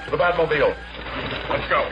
The Batmobile. Let's go.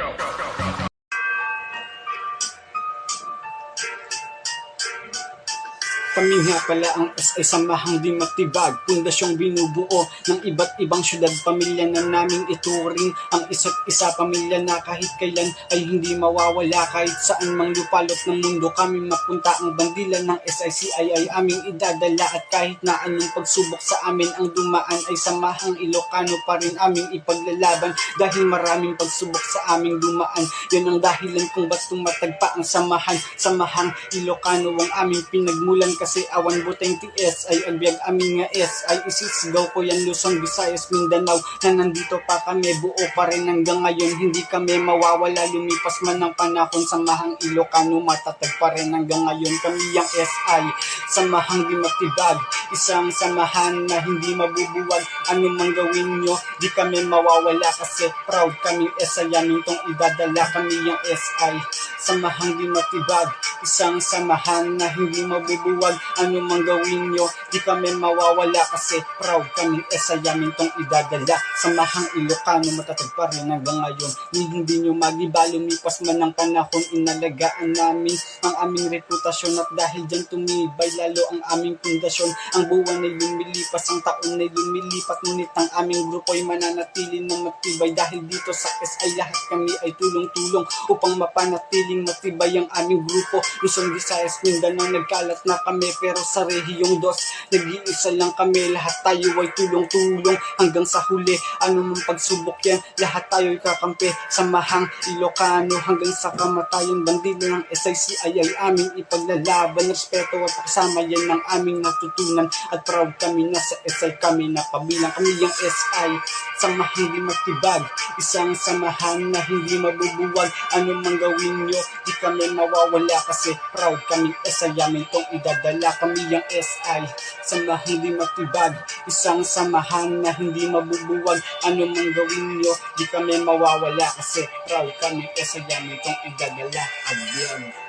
Kami nga pala ang SI Samahang Di Matibag, pundasyong binubuo ng iba't ibang syudad. Pamilya na naming ituring ang isa't isa, pamilya na kahit kailan ay hindi mawawala. Kahit saan mang lupalot ng mundo kami mapunta, ang bandila ng SICI ay aming idadala. At kahit na anong pagsubok sa amin ang dumaan, ay Samahang Ilocano pa rin aming ipaglalaban. Dahil maraming pagsubok sa aming dumaan, yun ang dahilan kung ba't tumatagpa ang samahan. Samahang Ilocano ang aming pinagmulan, kasi awan buteng TS ay agbyag amin nga S ay isisigaw ko yan Luzon, Visayas, Mindanao na nandito pa kami, buo pa rin hanggang ngayon, hindi kami mawawala. Lumipas man ng panahon, Samahang Ilocano matatag pa rin hanggang ngayon. Kami yang SI Samahang Di Matibag, isang samahan na hindi mabubuwag. Ano man gawin nyo, di kami mawawala, kasi proud kaming SI, yamin tong idadala. Kami yang SI Samahang Di Matibag, isang samahan na hindi mabubuwag. Ano man gawin nyo, di kami mawawala, kasi proud kaming SI, yamin tong idadala. Samahang Ilocano matatag pa rin hanggang ngayon, hindi nyo magiba. Lumipas man ng panahon, inalagaan namin ang aming reputasyon, at dahil dyan tumibay lalo ang aming pundasyon. Ang buwan ay lumilipas, ang taon ay lumilipat, ngunit ang aming grupo ay mananatili ng matibay. Dahil dito sa SI lahat kami ay tulong-tulong upang mapanatiling matibay ang aming grupo. Luzon, Visayas, Mindanao, nagkalat na kami, pero sa rehiyong dos nag-iisa lang kami. Lahat tayo ay tulong-tulong hanggang sa huli. Ano man pagsubok yan, lahat tayo ay kakampi. Samahang Ilocano hanggang sa kamatayan. Bandila ng SICI ay aming ipaglalaban. Respeto at kasama yan ang aming natutunan, at proud kami na sa SI kami napabilang. Kami yung SI Samahang Di Matibag, isang samahan na hindi mabubuwag. Ano man gawin nyo, di kami mawawala, kasi proud kaming SI, yamin tong idadala. Kami yung SI Samahang Di Matibag, isang samahan na hindi mabubuwag. Ano man gawin nyo, di kami mawawala, kasi proud kaming SI, yamin tong idadala. Agyan.